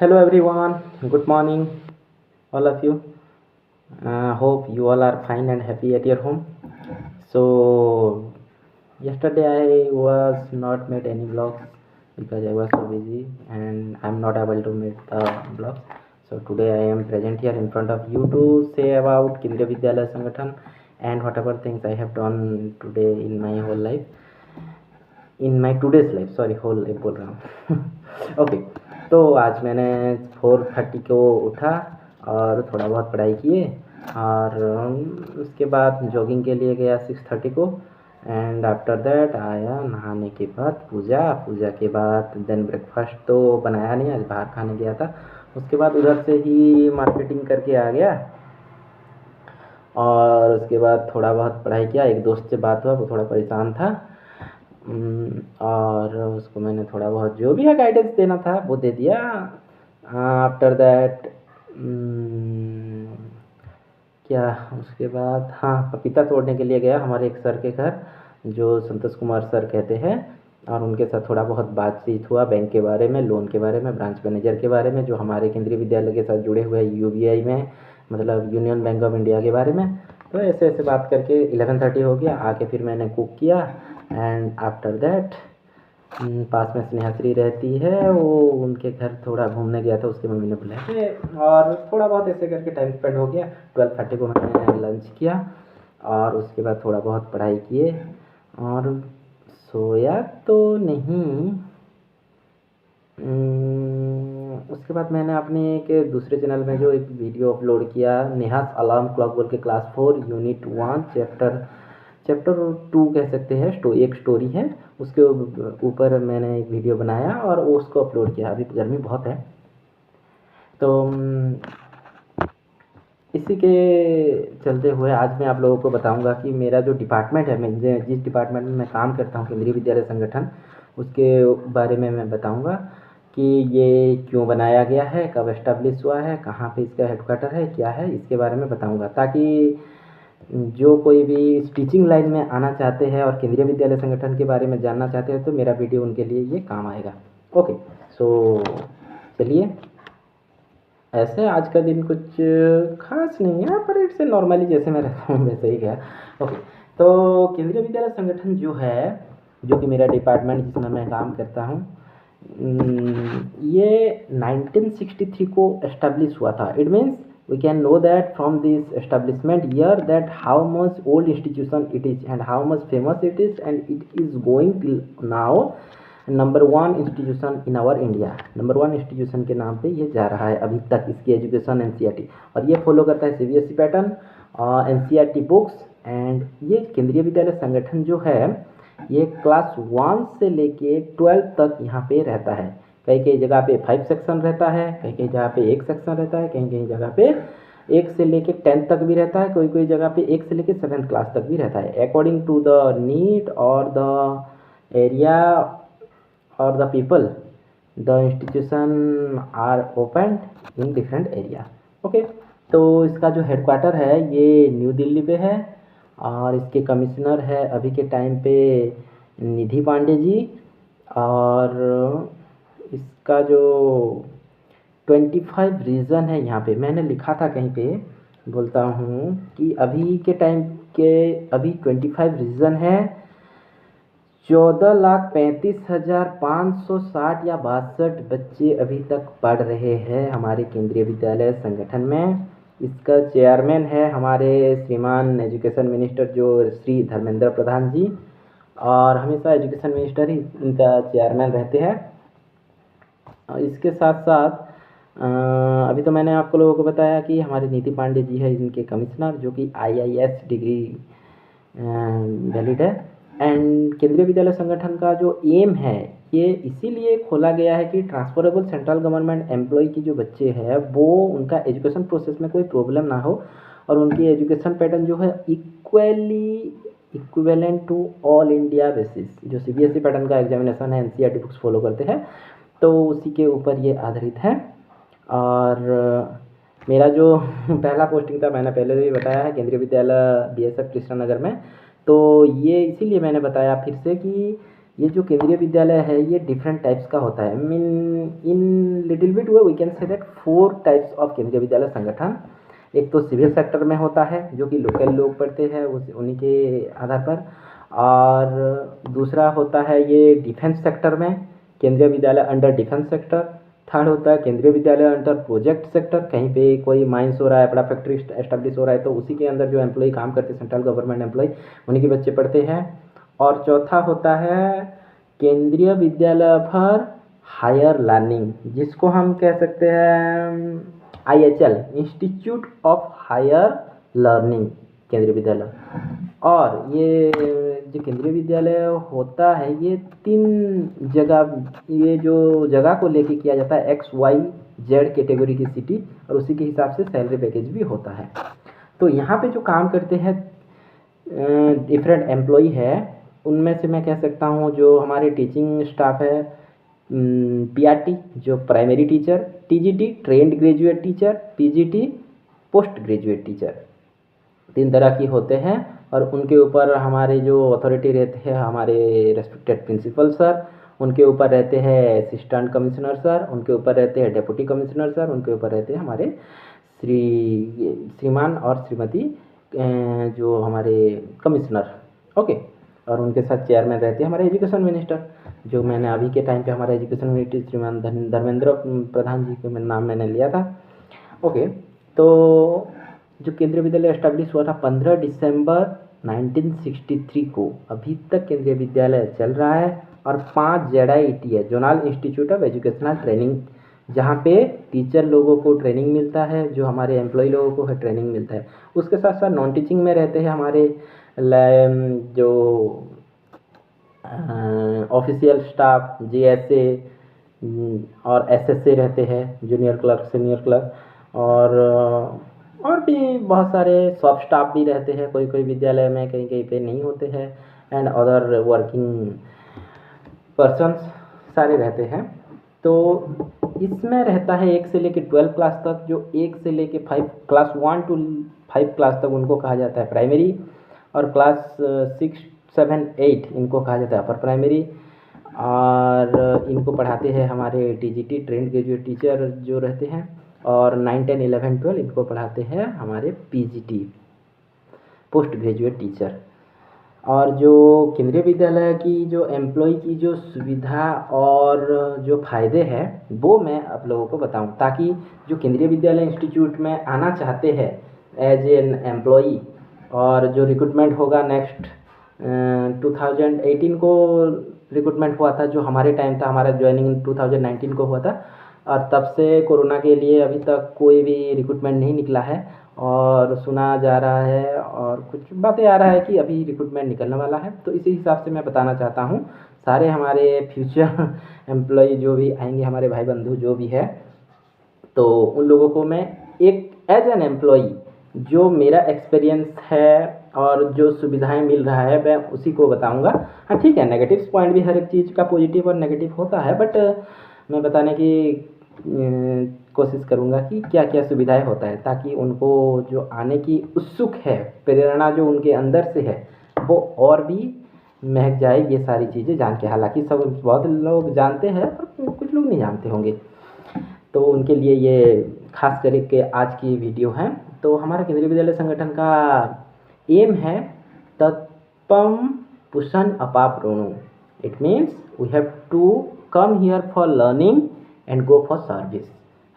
Hello everyone, good morning, all of you. Hope you all are fine and happy at your home. So yesterday I was not made any vlogs because I was so busy and I'm not able to make the vlogs. So today I am present here in front of you to say about Kendriya Vidyalaya Sangathan and whatever things I have done today in my whole life. In my today's life, sorry whole life बोल रहा हूँ okay. तो आज मैंने 4:30 को उठा और थोड़ा बहुत पढ़ाई किए और उसके बाद जॉगिंग के लिए गया 6:30 को एंड आफ्टर दैट आया, नहाने के बाद पूजा के बाद देन ब्रेकफास्ट तो बनाया नहीं, आज बाहर खाने गया था। उसके बाद उधर से ही मार्केटिंग करके आ गया और उसके बाद थोड़ा बहुत पढ़ाई किया। एक दोस्त से बात हुआ, वो थोड़ा परेशान था और उसको मैंने थोड़ा बहुत जो भी है गाइडेंस देना था वो दे दिया। आफ्टर दैट क्या उसके बाद हाँ, पपीता तोड़ने के लिए गया हमारे एक सर के घर, जो संतोष कुमार सर कहते हैं, और उनके साथ थोड़ा बहुत बातचीत हुआ बैंक के बारे में, लोन के बारे में, ब्रांच मैनेजर के बारे में, जो हमारे केंद्रीय विद्यालय के साथ जुड़े हुए हैं यूबीआई में, मतलब यूनियन बैंक ऑफ इंडिया के बारे में। तो ऐसे ऐसे बात करके 11:30 हो गया। आके फिर मैंने कुक किया एंड आफ्टर दैट पास में स्नेहाश्री रहती है, वो उनके घर थोड़ा घूमने गया था, उसकी मम्मी ने बुलाया थे और थोड़ा बहुत ऐसे करके टाइम स्पेंड हो गया। 12:30 को मैंने लंच किया और उसके बाद थोड़ा बहुत पढ़ाई किए और सोया तो नहीं। उसके बाद मैंने अपने एक दूसरे चैनल में जो एक वीडियो अपलोड किया, नेहास अलार्म क्लॉक बोल के, क्लास 4 यूनिट 1 चैप्टर 2 कह सकते हैं, एक स्टोरी है, उसके ऊपर मैंने एक वीडियो बनाया और उसको अपलोड किया। अभी गर्मी बहुत है तो इसी के चलते हुए आज मैं आप लोगों को बताऊंगा कि मेरा जो डिपार्टमेंट है, मैं जिस डिपार्टमेंट में मैं काम करता हूँ, केंद्रीय विद्यालय संगठन, उसके बारे में मैं बताऊंगा कि ये क्यों बनाया गया है, कब एस्टेब्लिश हुआ है, कहाँ पे इसका हेडक्वार्टर है, क्या है, इसके बारे में बताऊंगा, ताकि जो कोई भी टीचिंग लाइन में आना चाहते हैं और केंद्रीय विद्यालय संगठन के बारे में जानना चाहते हैं तो मेरा वीडियो उनके लिए ये काम आएगा। ओके, सो चलिए। ऐसे आज का दिन कुछ खास नहीं है, पर इट्स नॉर्मली जैसे मैं रहता हूँ वैसे ही गया। ओके, तो केंद्रीय विद्यालय संगठन जो है, जो कि मेरा डिपार्टमेंट जिसमें मैं काम करता हूँ, ये 1963 को एस्टेब्लिश हुआ था। It means we can know that from this establishment year that how much old institution it is and how much famous it is, and it is going till now number 1 institution in our India. Number 1 institution के नाम पे ये जा रहा है अभी तक, इसकी एजुकेशन एनसीईआरटी, और ये फॉलो करता है CBSE pattern, NCERT books. And ये केंद्रीय विद्यालय संगठन जो है, ये क्लास 1 से लेके 12 तक यहाँ पे रहता है। कई कई जगह पे 5 सेक्शन रहता है, कई कई जगह पे 1 सेक्शन रहता है, कहीं कहीं जगह पे 1 से लेके 10 तक भी रहता है, कोई कोई जगह पे 1 से लेके 7th क्लास तक भी रहता है, अकॉर्डिंग टू द नीड और द एरिया और the people, the institution are opened in different area। Okay, तो इसका जो हेडक्वार्टर है ये न्यू दिल्ली पे है और इसके कमिश्नर है अभी के टाइम पे निधि पांडे जी। और इसका जो 25 रीजन है, यहाँ पे मैंने लिखा था कहीं पे, बोलता हूँ कि अभी के टाइम के अभी 25 रीजन है। 14,35,560 या 62 बच्चे अभी तक पढ़ रहे हैं हमारे केंद्रीय विद्यालय संगठन में। इसका चेयरमैन है हमारे श्रीमान एजुकेशन मिनिस्टर जो श्री धर्मेंद्र प्रधान जी, और हमेशा एजुकेशन मिनिस्टर ही इनका चेयरमैन रहते हैं। इसके साथ साथ अभी तो मैंने आपको लोगों को बताया कि हमारे नीति पांडे जी है इनके कमिश्नर, जो कि IAS डिग्री वैलिड है। एंड केंद्रीय विद्यालय संगठन का जो एम है, ये इसीलिए खोला गया है कि ट्रांसफरेबल सेंट्रल गवर्नमेंट एम्प्लॉय की जो बच्चे हैं वो उनका एजुकेशन प्रोसेस में कोई प्रॉब्लम ना हो और उनकी एजुकेशन पैटर्न जो है equivalent to all India basis, जो सीबीएसई पैटर्न का एग्जामिनेशन है, एनसीईआरटी बुक्स फॉलो करते हैं, तो उसी के ऊपर ये आधारित है। और मेरा जो पहला पोस्टिंग था, मैंने पहले भी बताया है, केंद्रीय विद्यालय BSF कृष्णनगर में। तो ये इसीलिए मैंने बताया फिर से कि ये जो केंद्रीय विद्यालय है ये डिफरेंट टाइप्स का होता है। Mean in little bit way we can say that 4 types of Kendriya Vidyalaya संगठन। एक तो सिविल सेक्टर में होता है जो कि लोकल लोग पढ़ते हैं उन्हीं के आधार पर, और दूसरा होता है ये डिफेंस सेक्टर में, केंद्रीय विद्यालय अंडर डिफेंस सेक्टर। थर्ड होता है केंद्रीय विद्यालय अंडर प्रोजेक्ट सेक्टर, कहीं पे कोई माइंस हो रहा है, बड़ा फैक्ट्री एस्टेब्लिश हो रहा है तो उसी के अंदर जो एम्प्लॉय काम करते हैं, सेंट्रल गवर्नमेंट एम्प्लॉय, उन्हीं के बच्चे पढ़ते हैं। और चौथा होता है केंद्रीय विद्यालय फॉर हायर लर्निंग, जिसको हम कह सकते हैं IHL, institute of higher learning Kendriya Vidyalaya. और ये जो केंद्रीय विद्यालय होता है ये 3 जगह, ये जो जगह को लेके किया जाता है, XYZ कैटेगरी की सिटी, और उसी के हिसाब से सैलरी पैकेज भी होता है। तो यहाँ पे जो काम करते हैं डिफरेंट एम्प्लॉय है, उनमें से मैं कह सकता हूँ जो हमारे टीचिंग स्टाफ है, PRT जो primary teacher, TGT trained graduate teacher, PGT post graduate teacher, 3 तरह की होते हैं। और उनके ऊपर हमारे जो अथॉरिटी रहते हैं हमारे रेस्पेक्टेड प्रिंसिपल सर, उनके ऊपर रहते हैं असिस्टेंट कमिश्नर सर, उनके ऊपर रहते हैं डेप्यूटी कमिश्नर सर, उनके ऊपर रहते हैं हमारे श्रीमान और श्रीमती जो हमारे कमिश्नर, ओके। और उनके साथ चेयरमैन रहते हैं हमारे एजुकेशन मिनिस्टर, जो मैंने अभी के टाइम पे हमारे एजुकेशन मिनिस्टर श्रीमान धर्मेंद्र प्रधान जी का नाम मैंने लिया था, ओके। तो जो केंद्रीय विद्यालय एस्टेब्लिश हुआ था 15 दिसंबर 1963 को, अभी तक केंद्रीय विद्यालय चल रहा है। और 5 ZIT है, zonal institute of educational training, जहाँ पे टीचर लोगों को ट्रेनिंग मिलता है, जो हमारे एम्प्लॉय लोगों को है ट्रेनिंग मिलता है। उसके साथ साथ नॉन टीचिंग में रहते हैं हमारे जो ऑफिशियल स्टाफ, JSA और SSA रहते हैं, जूनियर क्लर्क, सीनियर क्लर्क, और भी बहुत सारे सब स्टाफ भी रहते हैं, कोई कोई विद्यालय में कहीं कहीं पे नहीं होते हैं, एंड अदर वर्किंग पर्सन्स सारे रहते हैं। तो इसमें रहता है 1 से लेकर 12 क्लास तक, जो 1 से लेकर 5 क्लास 1 to 5 क्लास तक उनको कहा जाता है प्राइमरी, और क्लास 6, 7, 8 इनको कहा जाता है अपर प्राइमरी। और इनको पढ़ाते हैं हमारे TGT ट्रेंड ग्रेजुएट टीचर जो रहते हैं, और 9, 10, 11, 12 इनको पढ़ाते हैं हमारे PGT पोस्ट ग्रेजुएट टीचर। और जो केंद्रीय विद्यालय की जो एम्प्लॉय की जो सुविधा और जो फ़ायदे हैं वो मैं आप लोगों को बताऊं, ताकि जो केंद्रीय विद्यालय इंस्टीट्यूट में आना चाहते हैं एज एन एम्प्लॉई, और जो रिक्रूटमेंट होगा नेक्स्ट 2018 को रिक्रूटमेंट हुआ था, जो हमारे टाइम था, हमारा ज्वाइनिंग 2019 को हुआ था, और तब से कोरोना के लिए अभी तक कोई भी रिक्रूटमेंट नहीं निकला है। और सुना जा रहा है और कुछ बातें आ रहा है कि अभी रिक्रूटमेंट निकलने वाला है। तो इसी हिसाब से मैं बताना चाहता हूँ सारे हमारे फ्यूचर एम्प्लॉय जो भी आएंगे, हमारे भाई बंधु जो भी है, तो उन लोगों को मैं एक एज एन एम्प्लॉय जो मेरा एक्सपीरियंस है और जो सुविधाएं मिल रहा है मैं उसी को बताऊंगा। हाँ ठीक है, नेगेटिव पॉइंट भी हर एक चीज़ का पॉजिटिव और नेगेटिव होता है, बट मैं बताने की कोशिश करूंगा कि क्या क्या सुविधाएं होता है, ताकि उनको जो आने की उत्सुक है, प्रेरणा जो उनके अंदर से है, वो और भी महक जाए ये सारी चीज़ें जान के। हालांकि सब बहुत लोग जानते हैं पर कुछ लोग नहीं जानते होंगे, तो उनके लिए ये खास करके आज की वीडियो है। तो हमारा केंद्रीय विद्यालय संगठन का एम है तत्पम पुषण अपाप्रोणु। It means we have to come here for learning and go for service.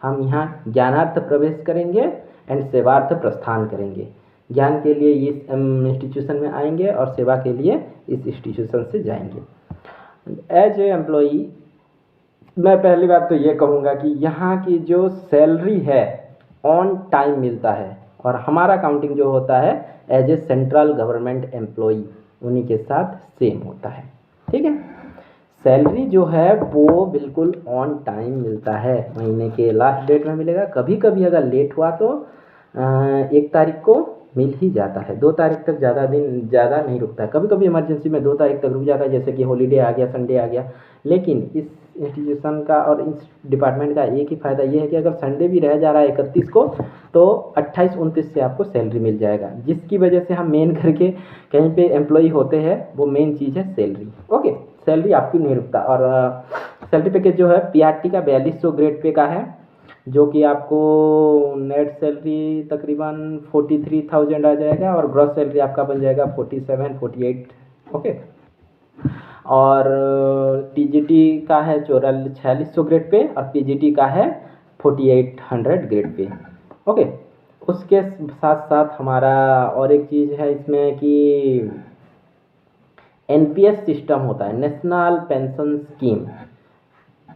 हम यहाँ ज्ञानार्थ प्रवेश करेंगे एंड सेवार्थ प्रस्थान करेंगे। ज्ञान के लिए इस इंस्टीट्यूशन में आएंगे और सेवा के लिए इस इंस्टीट्यूशन से जाएंगे। एज ए एम्प्लॉई मैं पहली बात तो ये कहूँगा कि यहाँ की जो सैलरी है ऑन टाइम मिलता है, और हमारा काउंटिंग जो होता है as a central government employee उन्हीं के साथ सेम होता है। ठीक है, सैलरी जो है वो बिल्कुल ऑन टाइम मिलता है, महीने के लास्ट डेट में मिलेगा। कभी कभी अगर लेट हुआ तो 1 तारीख को मिल ही जाता है, 2 तारीख तक ज़्यादा नहीं रुकता है। कभी कभी इमरजेंसी में 2 तारीख तक रुक जाता है, जैसे कि हॉलीडे आ गया, संडे आ गया। लेकिन इस इंस्टीट्यूशन का और इस डिपार्टमेंट का एक ही फ़ायदा ये है कि अगर संडे भी रह जा रहा है 31 को, तो 28-29 से आपको सैलरी मिल जाएगा, जिसकी वजह से हम मेन करके कहीं पे एम्प्लॉई होते हैं, वो मेन चीज़ है सैलरी। ओके, सैलरी आपकी नहीं रुकता। और सैलरी पैकेज जो है पीआरटी का 4200 ग्रेड पे का है, जो कि आपको नेट सैलरी तकरीबन 43,000 आ जाएगा और ग्रॉस सैलरी आपका बन जाएगा 47 48। ओके। और टीजीटी का है 4600 ग्रेड पे और पीजीटी का है 4800 ग्रेड पे। ओके। उसके साथ साथ हमारा और एक चीज़ है इसमें कि एनपीएस सिस्टम होता है, नेशनल पेंशन स्कीम।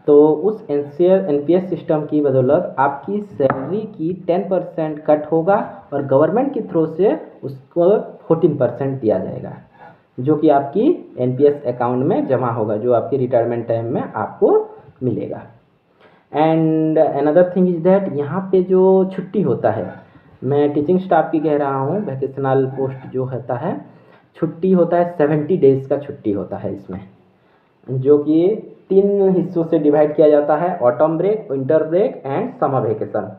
तो उस एनपीएस सिस्टम की बदौलत आपकी सैलरी की 10% कट होगा और गवर्नमेंट की थ्रू से उसको 14% दिया जाएगा, जो कि आपकी एनपीएस अकाउंट में जमा होगा, जो आपकी रिटायरमेंट टाइम में आपको मिलेगा। And another thing is that यहाँ पे जो छुट्टी होता है, मैं टीचिंग स्टाफ की कह रहा हूँ, वैकेशनल पोस्ट जो होता है, छुट्टी होता है 70 डेज का छुट्टी होता है इसमें, जो कि 3 हिस्सों से डिवाइड किया जाता है, autumn break, winter break and summer vacation.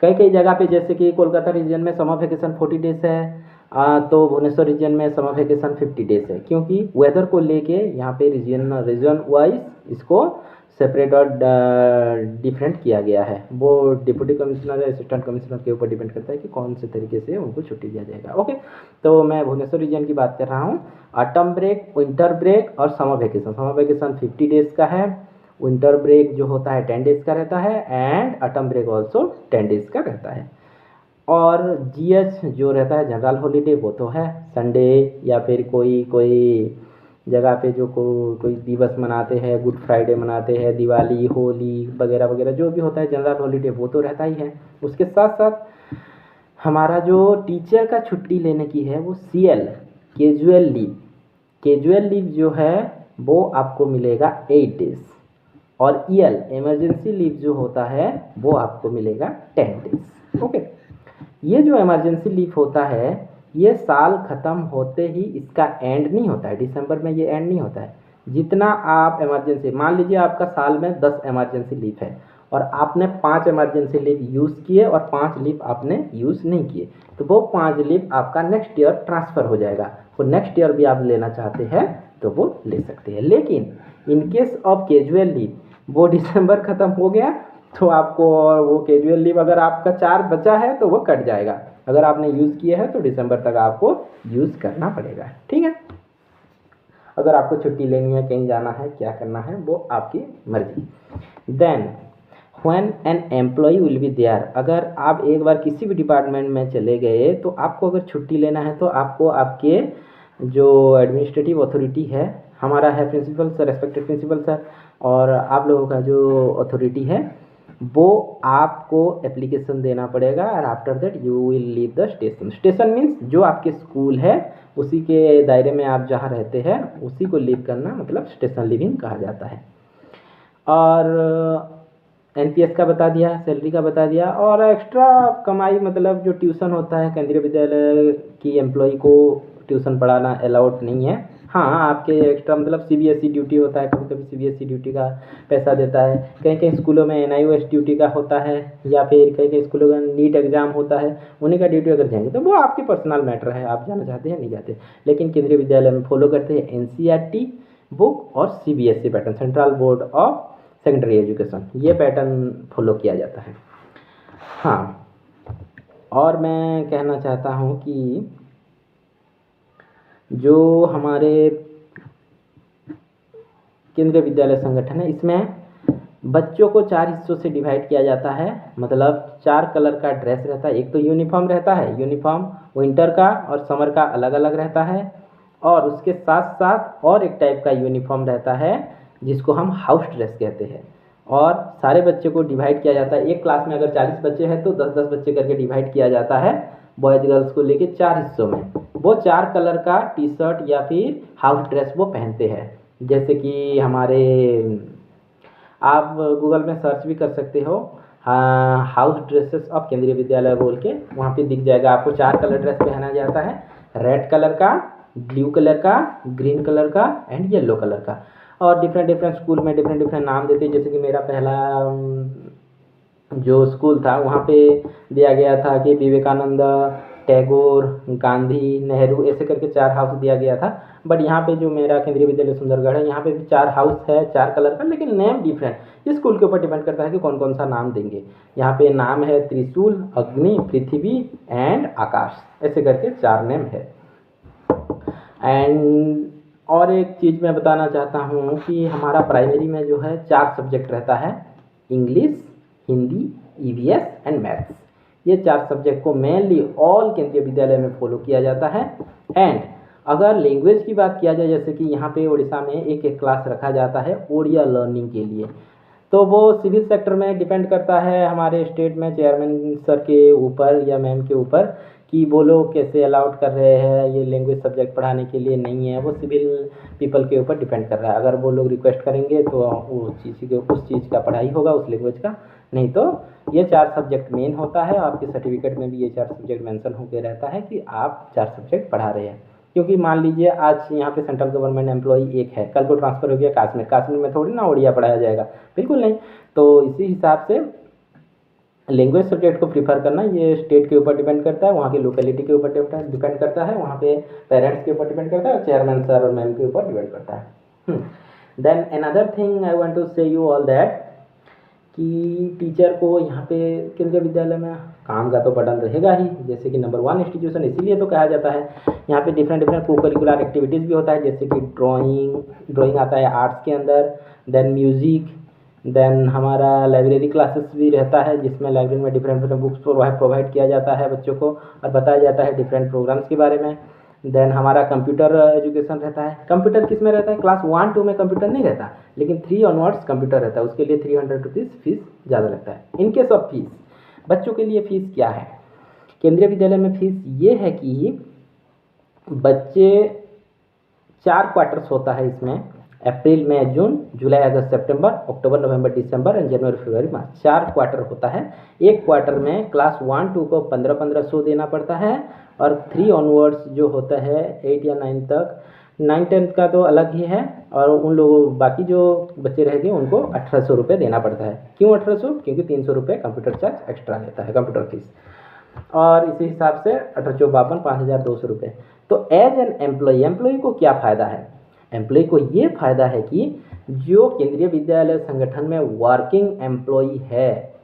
कई कई जगह पे जैसे कि कोलकाता रीजन में समर वेकेशन 40 डेज है, तो भुवनेश्वर रीजन में समर वेकेशन 50 डेज है, क्योंकि वेदर को लेके यहाँ पे रीजन वाइज इसको सेपरेट और डिफरेंट किया गया है। वो डिप्टी कमिश्नर या असिस्टेंट कमिश्नर के ऊपर डिपेंड करता है कि कौन से तरीके से उनको छुट्टी दिया जाएगा। ओके, तो मैं भुवनेश्वर रीजन की बात कर रहा हूँ। ऑटम ब्रेक, विंटर ब्रेक और summer vacation. Summer vacation 50 days का है, विंटर ब्रेक जो होता है 10 डेज का रहता है and autumn break also 10 days का रहता है। और जीएच जो रहता है जनरल हॉलीडे, वो तो है संडे या फिर कोई जगह पे जो कोई दिवस मनाते हैं, गुड फ्राइडे मनाते हैं, दिवाली, होली वगैरह वगैरह जो भी होता है जनरल हॉलीडे, वो तो रहता ही है। उसके साथ साथ हमारा जो टीचर का छुट्टी लेने की है वो CL casual leave, casual leave जो है वो आपको मिलेगा 8 डेज और ईएल इमरजेंसी लीव जो होता है वो आपको मिलेगा 10 डेज। ओके, ये जो इमरजेंसी लीव होता है ये साल ख़त्म होते ही इसका एंड नहीं होता है, दिसंबर में ये एंड नहीं होता है। जितना आप इमरजेंसी, मान लीजिए आपका साल में 10 इमरजेंसी लीव है और आपने 5 इमरजेंसी लीव यूज़ किए और 5 लीव आपने यूज़ नहीं किए, तो वो 5 लीव आपका नेक्स्ट ईयर ट्रांसफ़र हो जाएगा। वो नेक्स्ट ईयर भी आप लेना चाहते हैं तो वो ले सकते हैं। लेकिन in case of casual leave वो दिसंबर ख़त्म हो गया तो आपको, और वो कैजुअल लीव अगर आपका 4 बचा है तो वो कट जाएगा। अगर आपने यूज़ किया है तो दिसंबर तक आपको यूज़ करना पड़ेगा। ठीक है, अगर आपको छुट्टी लेनी है, कहीं जाना है, क्या करना है, वो आपकी मर्जी। Then when an employee will be there, अगर आप एक बार किसी भी डिपार्टमेंट में चले गए तो आपको अगर छुट्टी लेना है तो आपको आपके जो एडमिनिस्ट्रेटिव अथॉरिटी है, हमारा है principal sir, respected principal sir, और आप लोगों का जो अथॉरिटी है वो आपको एप्लीकेशन देना पड़ेगा। और after that you will leave the station. Station means जो आपके स्कूल है उसी के दायरे में आप जहाँ रहते हैं उसी को लीव करना, मतलब स्टेशन लिविंग कहा जाता है। और एनपीएस का बता दिया, सैलरी का बता दिया, और एक्स्ट्रा कमाई मतलब जो ट्यूशन होता है, केंद्रीय विद्यालय की एम्प्लॉय को ट्यूशन पढ़ाना अलाउड नहीं है। हाँ, आपके एक्स्ट्रा मतलब सीबीएसई ड्यूटी होता है, कभी कभी सीबीएसई ड्यूटी का पैसा देता है, कहीं कहीं स्कूलों में एनआईओएस ड्यूटी का होता है, या फिर कहीं कहीं स्कूलों का नीट एग्जाम होता है, उन्हीं का ड्यूटी अगर जाएंगे तो वो आपकी पर्सनल मैटर है, आप जाना चाहते हैं नहीं जाते। लेकिन केंद्रीय विद्यालय में फॉलो करते हैं एनसीईआरटी बुक और CBSE pattern, central board of secondary education, ये पैटर्न फॉलो किया जाता है। हाँ, और मैं कहना चाहता हूँ कि जो हमारे केंद्रीय विद्यालय संगठन है इसमें बच्चों को 4 हिस्सों से डिवाइड किया जाता है, मतलब 4 कलर का ड्रेस रहता है। एक तो यूनिफॉर्म रहता है, यूनिफॉर्म विंटर का और समर का अलग अलग रहता है, और उसके साथ साथ और एक टाइप का यूनिफॉर्म रहता है जिसको हम हाउस ड्रेस कहते हैं। और सारे बच्चों को डिवाइड किया जाता है, एक क्लास में अगर 40 बच्चे हैं तो 10-10 बच्चे करके डिवाइड किया जाता है, बॉयज़ गर्ल्स को लेके 4 हिस्सों में। वो 4 कलर का टी शर्ट या फिर हाउस ड्रेस वो पहनते हैं। जैसे कि हमारे, आप गूगल में सर्च भी कर सकते हो, हाँ, हाउस ड्रेसेस ऑफ केंद्रीय विद्यालय बोल के, वहाँ पे दिख जाएगा आपको। 4 कलर ड्रेस पहना जाता है, रेड कलर का, ब्लू कलर का, ग्रीन कलर का एंड येलो कलर का। और डिफरेंट डिफरेंट स्कूल में डिफरेंट डिफरेंट नाम देते हैं। जैसे कि मेरा पहला जो स्कूल था वहाँ पे दिया गया था कि विवेकानंद टैगोर, गांधी, नेहरू, ऐसे करके 4 हाउस दिया गया था। बट यहाँ पे जो मेरा केंद्रीय विद्यालय सुंदरगढ़ है, यहाँ पे भी 4 हाउस है, 4 कलर का, लेकिन नेम डिफरेंट। इस स्कूल के ऊपर डिपेंड करता है कि कौन कौन सा नाम देंगे। यहाँ पे नाम है त्रिशूल, अग्नि, पृथ्वी एंड आकाश, ऐसे करके 4 नेम है। एंड और एक चीज़ मैं बताना चाहता हूँ कि हमारा प्राइमरी में जो है 4 सब्जेक्ट रहता है, English, Hindi, EVS and maths. ये 4 सब्जेक्ट को मेनली ऑल केंद्रीय विद्यालय में फॉलो किया जाता है। एंड अगर लैंग्वेज की बात किया जाए, जैसे कि यहाँ पे उड़ीसा में एक क्लास रखा जाता है ओडिया लर्निंग के लिए, तो वो सिविल सेक्टर में डिपेंड करता है हमारे स्टेट में चेयरमैन सर के ऊपर या मैम के ऊपर कि वो लोग कैसे अलाउड कर रहे हैं। ये लैंग्वेज सब्जेक्ट पढ़ाने के लिए नहीं है, वो सिविल पीपल के ऊपर डिपेंड कर रहा है। अगर वो लोग रिक्वेस्ट करेंगे तो उस चीज़ का पढ़ाई होगा, उस लैंग्वेज का, नहीं तो ये 4 सब्जेक्ट मेन होता है। आपके सर्टिफिकेट में भी ये 4 सब्जेक्ट मेंशन होकर रहता है कि आप 4 सब्जेक्ट पढ़ा रहे हैं। क्योंकि मान लीजिए आज यहाँ पे सेंट्रल गवर्नमेंट एम्प्लॉई एक है, कल को ट्रांसफर हो गया काश्मीर में थोड़ी ना उड़िया पढ़ाया जाएगा, बिल्कुल नहीं। तो इसी हिसाब से लैंग्वेज सब्जेक्ट को प्रीफर करना ये स्टेट के ऊपर डिपेंड करता है, वहाँ की लोकेलिटी के ऊपर डिपेंड करता है, वहाँ पे पेरेंट्स के ऊपर डिपेंड करता है, और चेयरमैन सर और मैम के ऊपर डिपेंड करता है। Then another thing I want to say you all that कि टीचर को यहाँ पे केंद्रीय विद्यालय में काम का तो बर्डन रहेगा ही, जैसे कि नंबर 1 इंस्टीट्यूशन इसीलिए तो कहा जाता है। यहाँ पे डिफरेंट को करिकुलर एक्टिविटीज़ भी होता है, जैसे कि ड्राइंग आता है आर्ट्स के अंदर, देन म्यूज़िक, देन हमारा लाइब्रेरी क्लासेस भी रहता है, जिसमें लाइब्रेरी में डिफरेंट बुक्स प्रोवाइड किया जाता है बच्चों को और बताया जाता है डिफरेंट प्रोग्राम्स के बारे में। देन हमारा कंप्यूटर एजुकेशन रहता है। कंप्यूटर किस में रहता है? क्लास 1-2 में कंप्यूटर नहीं रहता, लेकिन 3 ऑनवर्ड्स कंप्यूटर रहता है। उसके लिए 300 रुपीज़ फीस ज़्यादा लगता है। इनकेस ऑफ फीस, बच्चों के लिए फ़ीस क्या है केंद्रीय विद्यालय में? फीस ये है कि बच्चे 4 क्वार्टर्स होता है इसमें, अप्रैल, मई, जून, जुलाई, अगस्त, सितंबर, अक्टूबर, नवंबर, दिसंबर and January, February, March, 4 quarter होता है। एक क्वार्टर में क्लास 1-2 को 1500 देना पड़ता है, और 3 ऑनवर्ड्स जो होता है 8 या 9 तक, 9-10 का तो अलग ही है, और उन लोगों बाकी जो बच्चे रह गए उनको 1800 रुपये देना पड़ता है। क्यों 1800? क्योंकि 300 रुपये कंप्यूटर चार्ज एक्स्ट्रा लेता है, कंप्यूटर फीस। और इसी हिसाब से 1852 5200 रुपये। तो एज एन एम्प्लॉई को क्या फ़ायदा है? एम्प्लॉय को ये फ़ायदा है कि जो केंद्रीय विद्यालय संगठन में वर्किंग एम्प्लॉई है,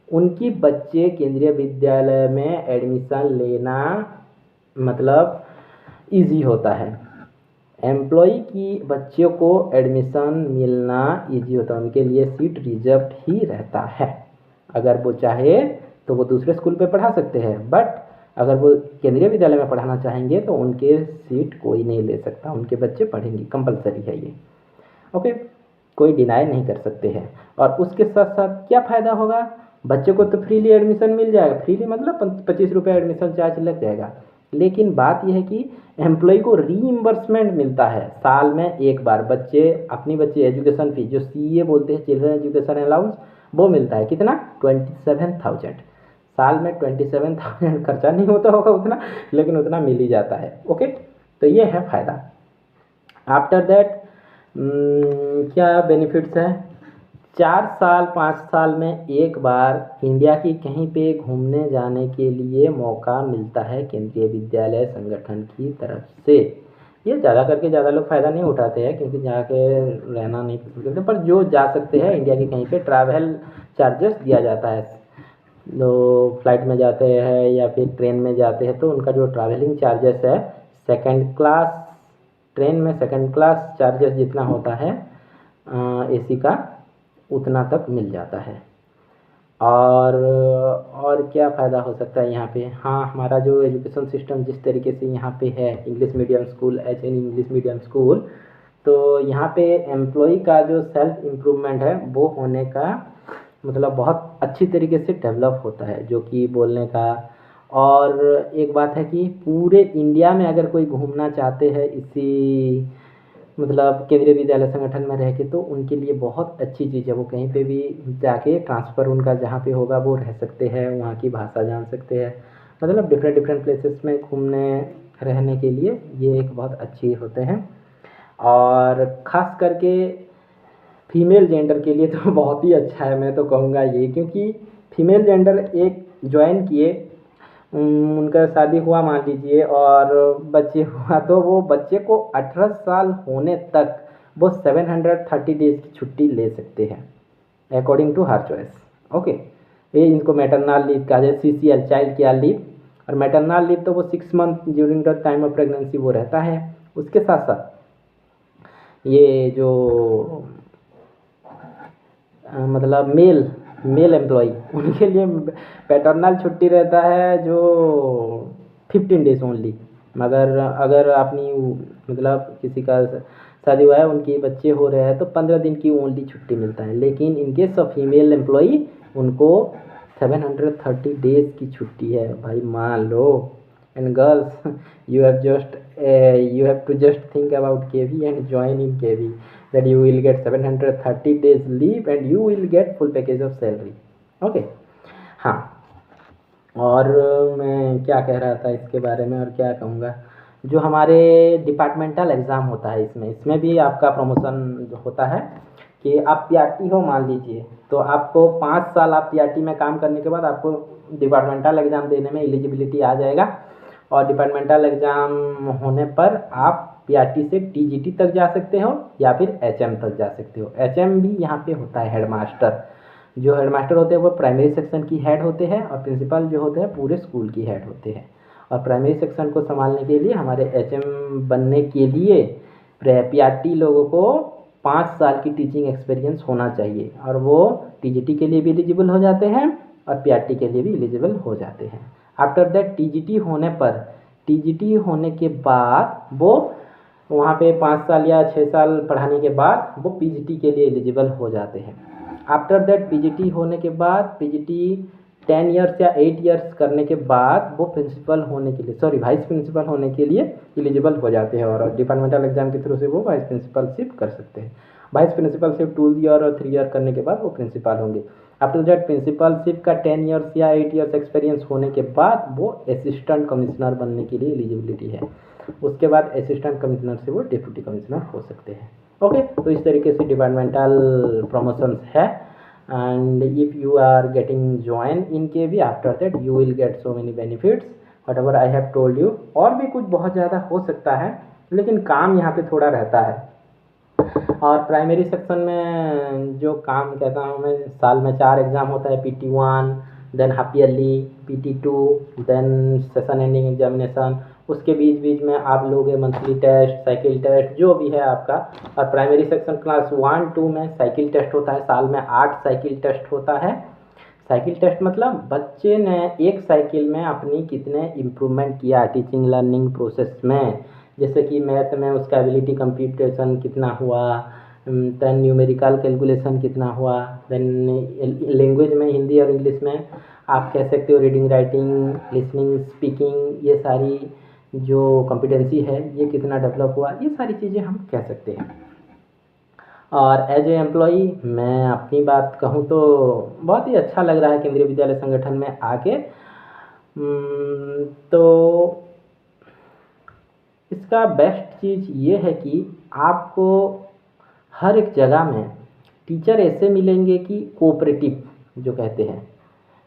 उनकी बच्चे केंद्रीय विद्यालय में एडमिशन लेना मतलब इजी होता है। एम्प्लॉय की बच्चों को एडमिशन मिलना इजी होता है, उनके लिए सीट रिजर्व ही रहता है। अगर वो चाहे तो वो दूसरे स्कूल पे पढ़ा सकते हैं, बट अगर वो केंद्रीय विद्यालय में पढ़ाना चाहेंगे तो उनके सीट कोई नहीं ले सकता, उनके बच्चे पढ़ेंगे, कंपलसरी है ये, ओके, कोई डिनाई नहीं कर सकते हैं। और उसके साथ साथ क्या फ़ायदा होगा? बच्चे को तो फ्रीली एडमिशन मिल जाएगा, फ्रीली मतलब 25 रुपये एडमिशन चार्ज लग जाएगा। लेकिन बात यह है कि एम्प्लॉय को रीइंबर्समेंट मिलता है साल में एक बार। अपनी बच्चे एजुकेशन फीस जो CA बोलते हैं, चिल्ड्रन एजुकेशन अलाउंस, वो मिलता है। कितना? 27,000। साल में 27,000 खर्चा नहीं होता होगा उतना, लेकिन उतना मिल ही जाता है, ओके। तो ये है फ़ायदा। आफ्टर दैट क्या बेनिफिट्स है? 4 साल 5 साल में एक बार इंडिया की कहीं पे घूमने जाने के लिए मौका मिलता है केंद्रीय विद्यालय संगठन की तरफ से। ये ज़्यादा करके ज़्यादा लोग फ़ायदा नहीं उठाते हैं, क्योंकि जाके रहना नहीं पसंद करते, पर जो जा सकते हैं इंडिया के कहीं पे ट्रैवल चार्जेस दिया जाता है। जो फ्लाइट में जाते हैं या फिर ट्रेन में जाते हैं तो उनका जो ट्रैवलिंग चार्जेस है, सेकंड क्लास ट्रेन में सेकंड क्लास चार्जेस जितना होता है AC का, उतना तक मिल जाता है। और क्या फ़ायदा हो सकता है यहाँ पे? हाँ, हमारा जो एजुकेशन सिस्टम जिस तरीके से यहाँ पे है, English medium school, HN English medium school, तो यहाँ पे एम्प्लॉय का जो सेल्फ इम्प्रूवमेंट है वो होने का मतलब बहुत अच्छी तरीके से डेवलप होता है, जो कि बोलने का। और एक बात है कि पूरे इंडिया में अगर कोई घूमना चाहते हैं इसी मतलब केंद्रीय विद्यालय संगठन में रह के, तो उनके लिए बहुत अच्छी चीज़ है। वो कहीं पे भी जाके ट्रांसफ़र उनका जहाँ पे होगा वो रह सकते हैं, वहाँ की भाषा जान सकते हैं, मतलब डिफरेंट प्लेसेस में घूमने रहने के लिए ये एक बहुत अच्छी होते हैं। और ख़ास करके फीमेल जेंडर के लिए तो बहुत ही अच्छा है, मैं तो कहूँगा ये, क्योंकि फीमेल जेंडर एक ज्वाइन किए उनका शादी हुआ मान लीजिए और बच्चे हुआ, तो वो बच्चे को 18 साल होने तक वो 730 डेज की छुट्टी ले सकते हैं अकॉर्डिंग टू हर चॉइस। ओके, ये इनको मैटरनल लीव कहा जाए, CCL चाइल्ड केयर लीव। और मैटरनल लीव तो वो 6 month during the time of pregnancy वो रहता है। उसके साथ साथ ये जो मतलब मेल एम्प्लॉय उनके लिए पैटर्नल छुट्टी रहता है जो 15 डेज ओनली। मगर अगर अपनी मतलब किसी का शादी हुआ है, उनके बच्चे हो रहे हैं, तो 15 दिन की ओनली छुट्टी मिलता है। लेकिन in case of female employee उनको 730 डेज की छुट्टी है भाई, मान लो। And girls, you have to just think about KV and join in KV, that you will get 730 days leave and you will get full package of salary। Okay, हाँ। और मैं क्या कह रहा था इसके बारे में और क्या कहूँगा, जो हमारे डिपार्टमेंटल एग्ज़ाम होता है इसमें भी आपका प्रमोशन होता है कि आप PRT हो मान लीजिए, तो आपको 5 साल आप PRT में काम करने के बाद आपको डिपार्टमेंटल एग्ज़ाम देने में एलिजिबिलिटी आ जाएगा। और डिपार्टमेंटल एग्ज़ाम होने पर आप PRT से TGT तक जा सकते हो या फिर HM तक जा सकते हो। HM भी यहाँ पे होता है हेडमास्टर। जो हेडमास्टर होते हैं वो प्राइमरी सेक्शन की हेड होते हैं और प्रिंसिपल जो होते हैं पूरे स्कूल की हेड होते हैं। और प्राइमरी सेक्शन को संभालने के लिए हमारे HM बनने के लिए PRT लोगों को 5 साल की टीचिंग एक्सपीरियंस होना चाहिए, और वो TGT के लिए भी एलिजिबल हो जाते हैं और PRT के लिए भी एलिजिबल हो जाते हैं। आफ्टर दैट TGT होने के बाद वो वहाँ पे 5 साल या 6 साल पढ़ाने के बाद वो PGT के लिए एलिजिबल हो जाते हैं। आफ्टर दैट PGT होने के बाद PGT 10 ईयर्स या 8 ईयर्स करने के बाद वो प्रिंसिपल होने के लिए वाइस प्रिंसिपल होने के लिए एलिजिबल हो जाते हैं, और डिपार्टमेंटल एग्जाम के थ्रू से वो वाइस प्रिंसिपलशिप कर सकते हैं। वाइस प्रिंसिपलशिप 2 ईयर और 3 ईयर करने के बाद वो प्रिंसिपल होंगे। आफ्टर दैट प्रिंसिपलशिप का 10 ईयर्स या 8 ईयर्स एक्सपीरियंस होने के बाद वो असिस्टेंट कमिश्नर बनने के लिए एलिजिबिलिटी है। उसके बाद असिस्टेंट कमिश्नर से वो डिप्टी कमिश्नर हो सकते हैं। ओके, तो इस तरीके से डिपार्टमेंटल प्रमोशंस है। and if you are getting join in KV, after that you will get so many benefits whatever I have told you। और भी कुछ बहुत ज़्यादा हो सकता है, लेकिन काम यहाँ पे थोड़ा रहता है। और प्राइमरी सेक्शन में जो काम कहता हूँ मैं, साल में 4 एग्ज़ाम होता है, PT1, then half yearly, PT2, then session ending examination. उसके बीच बीच में आप लोग मंथली टेस्ट, साइकिल टेस्ट जो भी है आपका। और प्राइमरी सेक्शन क्लास 1-2 में साइकिल टेस्ट होता है, साल में 8 साइकिल टेस्ट होता है। साइकिल टेस्ट मतलब बच्चे ने एक साइकिल में अपनी कितने इम्प्रूवमेंट किया टीचिंग लर्निंग प्रोसेस में। जैसे कि मैथ में उसका एबिलिटी कंप्यूटेशन कितना हुआ, देन न्यूमेरिकल कैलकुलेशन कितना हुआ, देन लैंग्वेज में हिंदी और इंग्लिश में आप कह सकते हो रीडिंग, राइटिंग, लिसनिंग, स्पीकिंग, ये सारी जो कॉम्पिटेंसी है ये कितना डेवलप हुआ, ये सारी चीज़ें हम कह सकते हैं। और एज ए एम्प्लॉई मैं अपनी बात कहूँ तो बहुत ही अच्छा लग रहा है केंद्रीय विद्यालय संगठन में आके। तो इसका बेस्ट चीज़ ये है कि आपको हर एक जगह में टीचर ऐसे मिलेंगे कि कोऑपरेटिव जो कहते हैं,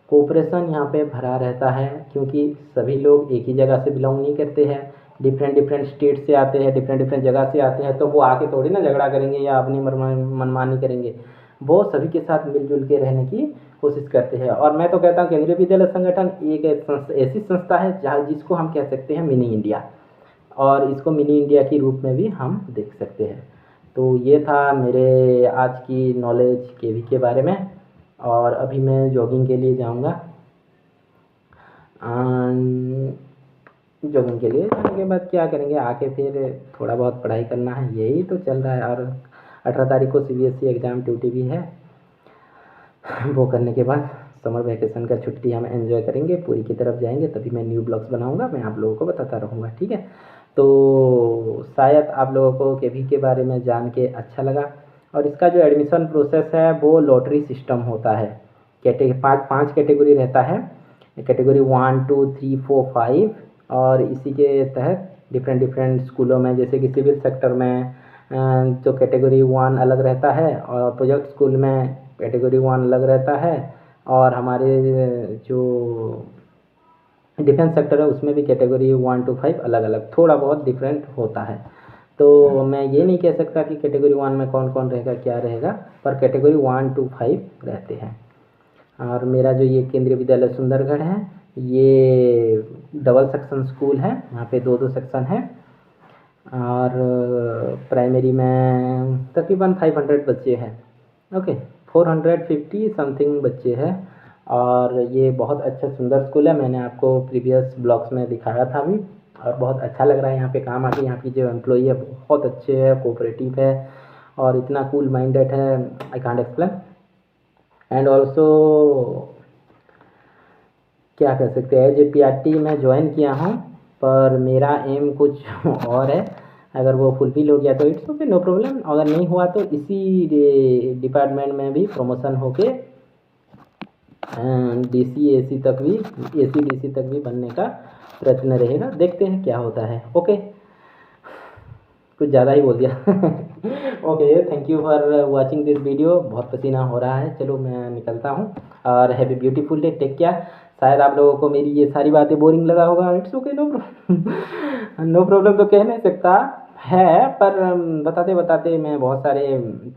कोऑपरेशन यहाँ पे भरा रहता है, क्योंकि सभी लोग एक ही जगह से बिलोंग नहीं करते हैं, डिफरेंट स्टेट से आते हैं, डिफरेंट जगह से आते हैं। तो वो आके थोड़ी ना झगड़ा करेंगे या अपनी मनमानी करेंगे, वो सभी के साथ मिलजुल के रहने की कोशिश करते हैं। और मैं तो कहता हूँ केंद्रीय विद्यालय संगठन एक ऐसी संस्था है जहाँ जिसको हम कह सकते हैं मिनी इंडिया, और इसको मिनी इंडिया के रूप में भी हम देख सकते हैं। तो ये था मेरे आज की नॉलेज केवी के बारे में। और अभी मैं जॉगिंग के लिए जाऊंगा। जॉगिंग के लिए जाने के बाद क्या करेंगे, आके फिर थोड़ा बहुत पढ़ाई करना है, यही तो चल रहा है। और 18 तारीख को CBSE एग्ज़ाम ड्यूटी भी है। वो करने के बाद समर वैकेशन का छुट्टी हम एंजॉय करेंगे, पूरी की तरफ जाएंगे, तभी मैं न्यू ब्लॉग्स बनाऊंगा, मैं आप लोगों को बताता रहूँगा। ठीक है, तो शायद आप लोगों को केवी के बारे में जान के अच्छा लगा। और इसका जो एडमिशन प्रोसेस है वो लॉटरी सिस्टम होता है। पाँच कैटेगरी रहता है, कैटेगरी 1, 2, 3, 4, 5। और इसी के तहत डिफरेंट स्कूलों में, जैसे कि सिविल सेक्टर में तो कैटेगरी 1 अलग रहता है, और प्रोजेक्ट स्कूल में कैटेगरी 1 अलग रहता है। और हमारे जो डिफेंस सेक्टर है उसमें भी कैटेगरी 1 to 5 अलग अलग थोड़ा बहुत डिफरेंट होता है। तो मैं ये नहीं कह सकता कि कैटेगरी 1 में कौन कौन रहेगा क्या रहेगा, पर कैटेगरी 1 to 5 रहते हैं। और मेरा जो ये केंद्रीय विद्यालय सुंदरगढ़ है, ये डबल सेक्शन स्कूल है, यहाँ पे 2-2 सेक्शन है। और प्राइमरी में तकरीबन 500 बच्चे हैं, ओके 450 समथिंग बच्चे हैं। और ये बहुत अच्छा सुंदर स्कूल है, मैंने आपको प्रीवियस ब्लॉग्स में दिखाया था अभी, और बहुत अच्छा लग रहा है यहाँ पे काम आके। यहाँ की जो एम्प्लॉई है बहुत अच्छे है, कोऑपरेटिव है और इतना कूल माइंडेड है, I can't explain. And also क्या कह सकते हैं, एज ए PRT मैं ज्वाइन किया हूँ, पर मेरा एम कुछ और है। अगर वो फुलफिल हो गया तो इट्स ओके, नो प्रॉब्लम। अगर नहीं हुआ तो इसी डिपार्टमेंट में भी प्रमोशन होके DC AC तक भी, AC DC तक भी बनने का प्रयत्न रहेगा। देखते हैं क्या होता है। ओके, कुछ ज़्यादा ही बोल दिया। Okay, thank you for watching this video. बहुत पसीना हो रहा है, चलो मैं निकलता हूँ। और have a beautiful day, take care. शायद आप लोगों को मेरी ये सारी बातें बोरिंग लगा होगा, it's okay, no problem. No problem तो कह नहीं सकता है, पर बताते बताते मैं बहुत सारे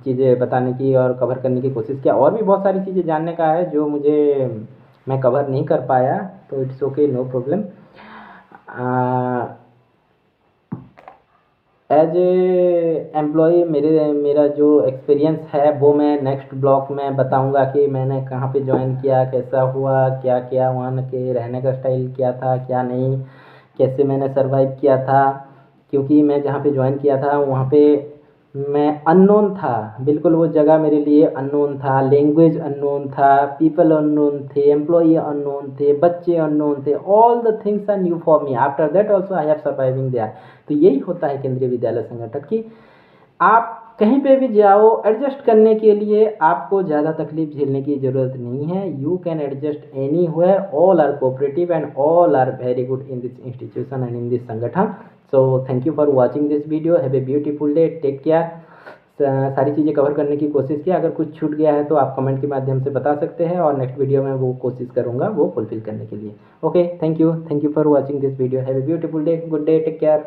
चीज़ें बताने की और कवर करने की कोशिश किया, और भी बहुत सारी चीज़ें जानने का है जो मुझे मैं कवर नहीं कर पाया, तो it's okay, no problem. As a employee मेरा जो एक्सपीरियंस है वो मैं नेक्स्ट ब्लॉग में बताऊंगा कि मैंने कहाँ पे ज्वाइन किया, कैसा हुआ, क्या क्या वहाँ के रहने का स्टाइल क्या था, क्या नहीं, कैसे मैंने सरवाइव किया था। क्योंकि मैं जहाँ पे ज्वाइन किया था वहाँ पे मैं अननोन था, बिल्कुल वो जगह मेरे लिए अननोन था, लैंग्वेज अननोन था, पीपल अननोन थे, एम्प्लॉई अननोन थे, बच्चे अननोन थे, all the things are new for me. After that also I have surviving there. तो यही होता है केंद्रीय विद्यालय संगठन की, आप कहीं पे भी जाओ एडजस्ट करने के लिए आपको ज़्यादा तकलीफ झेलने की ज़रूरत नहीं है। You can adjust anywhere, all are cooperative and all are very good in this institution and in this संगठन। So thank you for watching this video, have a beautiful day, take care. सारी चीज़ें cover करने की कोशिश किया, अगर कुछ छूट गया है तो आप कमेंट के माध्यम से बता सकते हैं, और नेक्स्ट वीडियो में वो कोशिश करूँगा वो फुलफिल करने के लिए। Okay, thank you for watching this video, have a beautiful day, good day, take care.